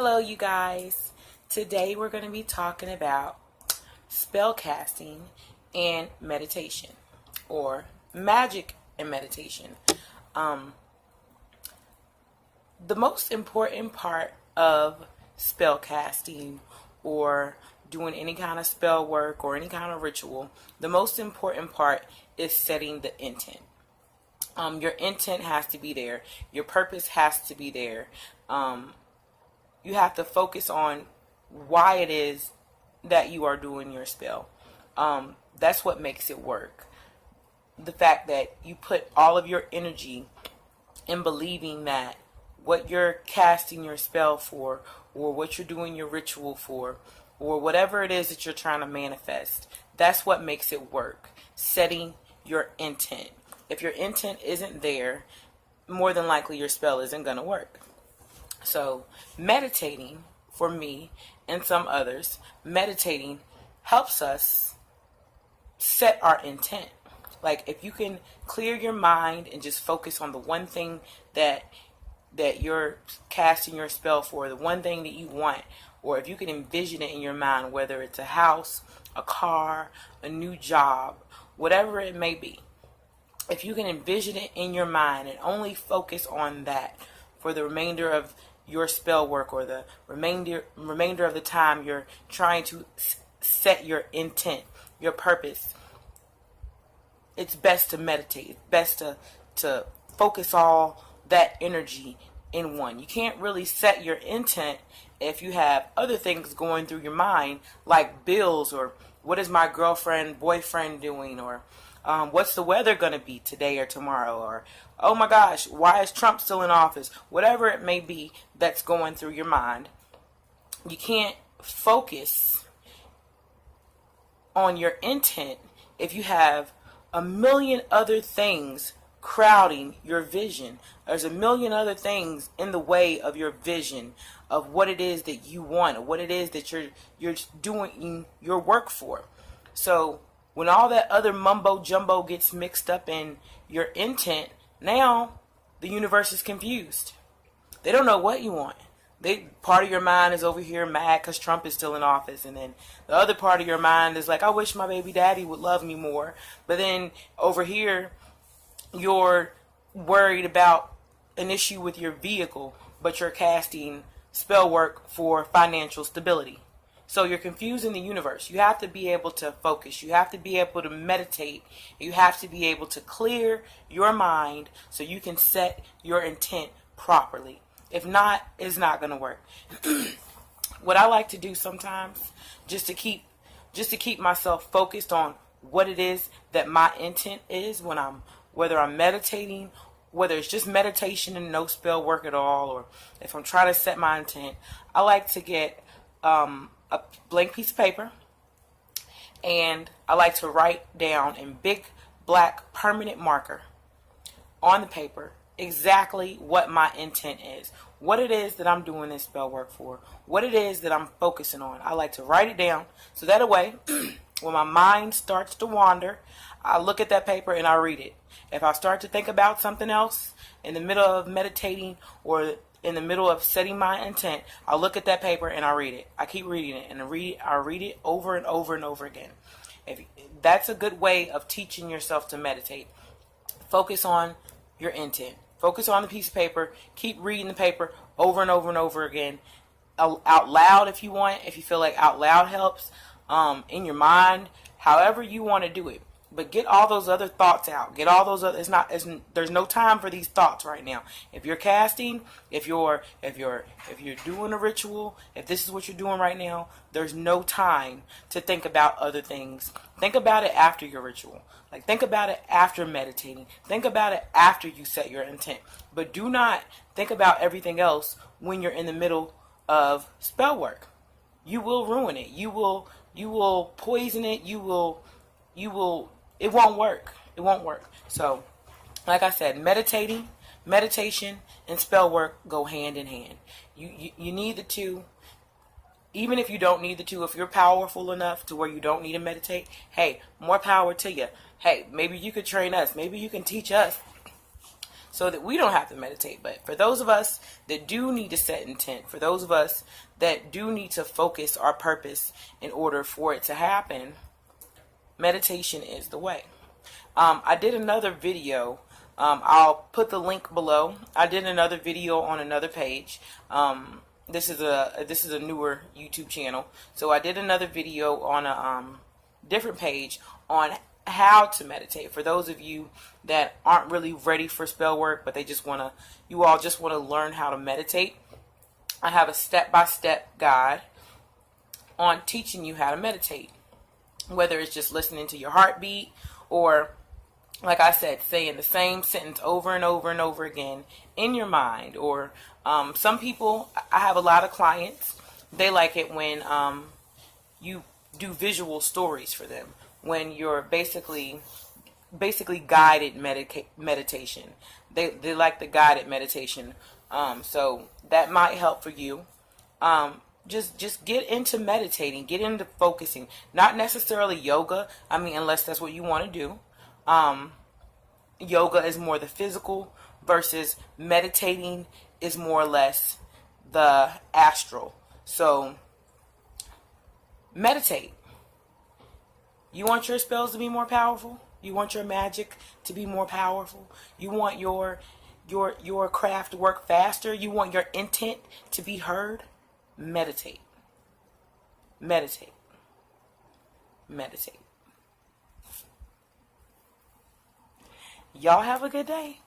Hello, you guys. Today we're going to be talking about spell casting and meditation, or magic and meditation. The most important part of spell casting or doing any kind of spell work or any kind of ritual, the most important part is setting the intent. Your intent has to be there. Your purpose has to be there. You have to focus on why it is that you are doing your spell. That's what makes it work. The fact that you put all of your energy in believing that what you're casting your spell for, or what you're doing your ritual for, or whatever it is that you're trying to manifest, that's what makes it work. Setting your intent. If your intent isn't there, more than likely your spell isn't going to work. So meditating, for me and some others, meditating helps us set our intent. Like, if you can clear your mind and just focus on the one thing that you're casting your spell for, the one thing that you want, or if you can envision it in your mind, whether it's a house, a car, a new job, whatever it may be, if you can envision it in your mind and only focus on that for the remainder of your spell work, or the remainder of the time you're trying to set your intent, your purpose, it's best to meditate. It's best to focus all that energy in one. You can't really set your intent if you have other things going through your mind, like bills, or what is my girlfriend, boyfriend doing, or what's the weather going to be today or tomorrow, or oh my gosh, why is Trump still in office? Whatever it may be that's going through your mind, you can't focus on your intent if you have a million other things crowding your vision. There's a million other things in the way of your vision of what it is that you want, or what it is that you're doing your work for. So when all that other mumbo jumbo gets mixed up in your intent, now the universe is confused. They don't know what you want. Part of your mind is over here mad because Trump is still in office, and then the other part of your mind is like, I wish my baby daddy would love me more. But then over here, you're worried about an issue with your vehicle, but you're casting spell work for financial stability. So you're confusing the universe. You have to be able to focus. You have to be able to meditate. You have to be able to clear your mind so you can set your intent properly. If not, it's not going to work. What I like to do sometimes, just to keep myself focused on what it is that my intent is, whether I'm meditating, whether it's just meditation and no spell work at all, or if I'm trying to set my intent, I like to get a blank piece of paper, and I like to write down in big black permanent marker on the paper exactly what my intent is, what it is that I'm doing this spell work for, what it is that I'm focusing on. I like to write it down so that way when my mind starts to wander, I look at that paper and I read it. If I start to think about something else in the middle of meditating or in the middle of setting my intent, I look at that paper and I read it. I keep reading it, and I read it over and over and over again. That's a good way of teaching yourself to meditate. Focus on your intent. Focus on the piece of paper. Keep reading the paper over and over and over again. Out loud if you want. If you feel like out loud helps. In your mind. However you want to do it. But get all those other thoughts out. Get all those other. There's no time for these thoughts right now. If you're casting, if you're doing a ritual, if this is what you're doing right now, there's no time to think about other things. Think about it after your ritual. Like, think about it after meditating. Think about it after you set your intent. But do not think about everything else when you're in the middle of spell work. You will ruin it. You will poison it. It won't work. It won't work. So, like I said, meditation, and spell work go hand in hand. You need the two. Even if you don't need the two, if you're powerful enough to where you don't need to meditate, hey, more power to you. Hey, maybe you could train us. Maybe you can teach us so that we don't have to meditate. But for those of us that do need to set intent, for those of us that do need to focus our purpose in order for it to happen, meditation is the way. I did another video. I'll put the link below. I did another video on another page. This is a newer YouTube channel, so I did another video on a different page on how to meditate. For those of you that aren't really ready for spell work, but you all just want to learn how to meditate, I have a step-by-step guide on teaching you how to meditate. Whether it's just listening to your heartbeat, or, like I said, saying the same sentence over and over and over again in your mind. Or some people, I have a lot of clients, they like it when you do visual stories for them, when you're basically guided meditation. They like the guided meditation. So that might help for you. Just get into meditating, get into focusing. Not necessarily yoga. I mean, unless that's what you want to do. Yoga is more the physical, versus meditating is more or less the astral. So meditate. You want your spells to be more powerful? You want your magic to be more powerful? You want your craft to work faster? You want your intent to be heard? Meditate. Meditate. Meditate. Y'all have a good day.